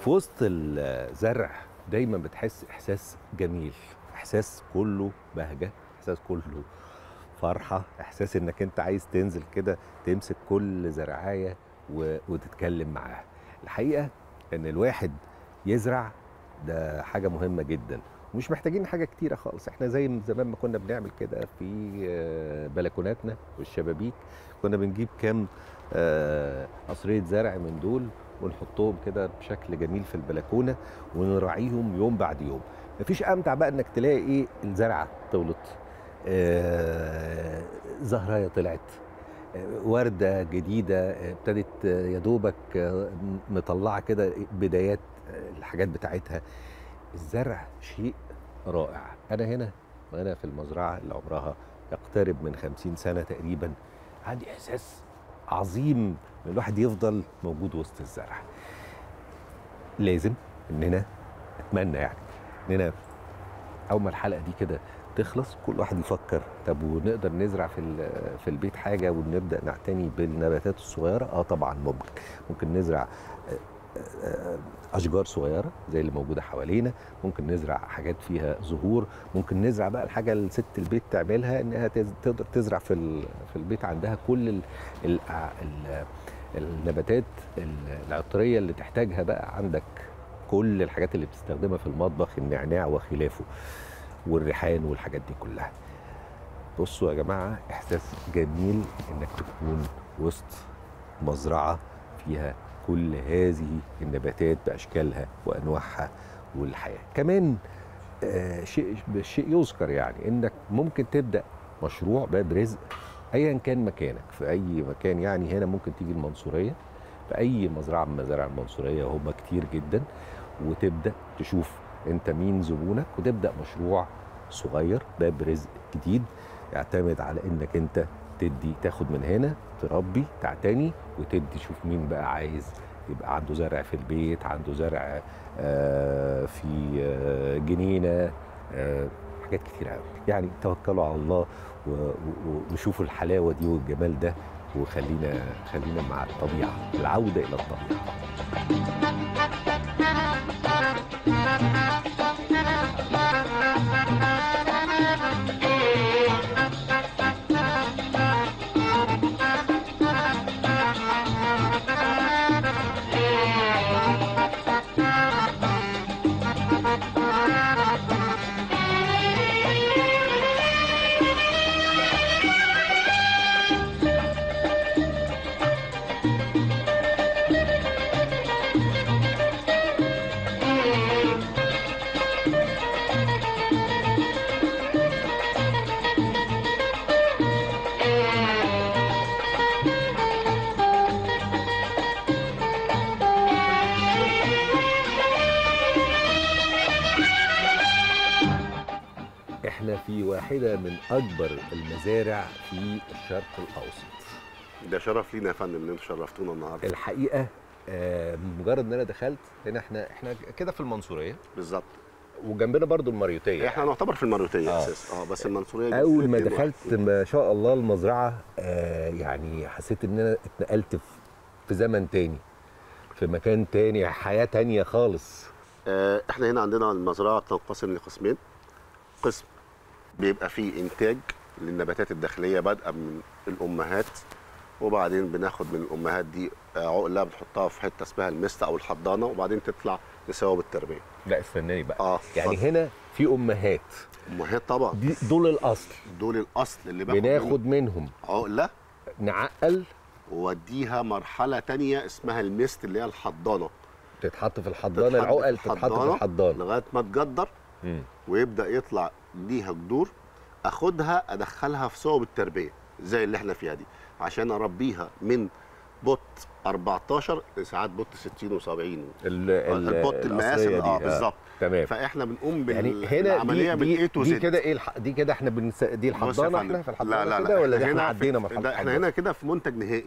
في وسط الزرع دايما بتحس احساس جميل، احساس كله بهجه، احساس كله فرحه، احساس انك انت عايز تنزل كده تمسك كل زرعايه وتتكلم معاها. الحقيقه ان الواحد يزرع ده حاجه مهمه جدا، ومش محتاجين حاجه كتيره خالص. احنا زي زمان ما كنا بنعمل كده في بلكوناتنا والشبابيك، كنا بنجيب كام قصريه زرع من دول ونحطهم كده بشكل جميل في البلكونه ونراعيهم يوم بعد يوم. مفيش امتع بقى انك تلاقي ايه، الزرعه طولت، زهرايه طلعت، ورده جديده ابتدت يا دوبك مطلعه كده بدايات الحاجات بتاعتها. الزرع شيء رائع. انا هنا وانا في المزرعه اللي عمرها يقترب من 50 سنه تقريبا، عندي احساس عظيم ان الواحد يفضل موجود وسط الزرع. لازم اننا اتمنى يعني اننا اول ما الحلقه دي كده تخلص كل واحد يفكر، طب ونقدر نزرع في البيت حاجه ونبدا نعتني بالنباتات الصغيره. طبعا ممكن نزرع اشجار صغيره زي اللي موجوده حوالينا، ممكن نزرع حاجات فيها زهور، ممكن نزرع بقى الحاجه اللي ست البيت تعملها انها تقدر تزرع في البيت عندها كل النباتات العطريه اللي تحتاجها بقى عندك، كل الحاجات اللي بتستخدمها في المطبخ، النعناع وخلافه والريحان والحاجات دي كلها. بصوا يا جماعه، احساس جميل انك تكون وسط مزرعه فيها كل هذه النباتات باشكالها وانواعها والحياه. كمان شيء يذكر يعني انك ممكن تبدا مشروع باب رزق ايا كان مكانك، في اي مكان. يعني هنا ممكن تيجي المنصوريه في اي مزرعه من مزارع المنصوريه، وهم كتير جدا، وتبدا تشوف انت مين زبونك وتبدا مشروع صغير باب رزق جديد يعتمد على انك انت تاخد من هنا، تربي، تعتني، وتدي. شوف مين بقى عايز يبقى عنده زرع في البيت، عنده زرع في جنينه، حاجات كتير قوي. يعني توكلوا على الله وشوفوا الحلاوه دي والجمال ده، خلينا مع الطبيعه، العوده الى الطبيعه. احنا في واحدة من أكبر المزارع في الشرق الأوسط. ده شرف لينا يا فندم ان انتوا شرفتونا النهارده. الحقيقة مجرد ان انا دخلت هنا، احنا كده في المنصورية بالظبط، وجنبنا برضو المريوطية. احنا نعتبر في المريوطية اساسا، بس المنصورية أول ما دخلت ما شاء الله المزرعة، يعني حسيت ان انا اتنقلت في زمن تاني، في مكان تاني، حياة تانية خالص. احنا هنا عندنا المزرعة بتنقسم لقسمين. قسم بيبقى فيه انتاج للنباتات الداخليه بادئه من الامهات، وبعدين بناخد من الامهات دي عقله بنحطها في حته اسمها المست او الحضانه، وبعدين تطلع لثواب التربيه. لا استناني بقى، يعني فضل. هنا في امهات طبعا، دول الاصل، اللي بناخد منهم عقله نعقل ووديها مرحله تانية اسمها المست اللي هي الحضانه، تتحط في الحضانه، العقل تتحط في الحضانه لغايه ما تجدر ويبدا يطلع ليها جذور، اخدها ادخلها في صوب التربيه زي اللي احنا فيها دي، عشان اربيها من بوت 14 لساعات بوت 60 و70. البوت المقاس بالظبط. تمام. فاحنا بنقوم يعني هنا بالعمليه من اي تو زد. دي كده ايه دي كده احنا دي الحضانه، احنا في الحضانه لا كده، ولا احنا احنا عدينا مرحله احنا هنا كده في منتج نهائي.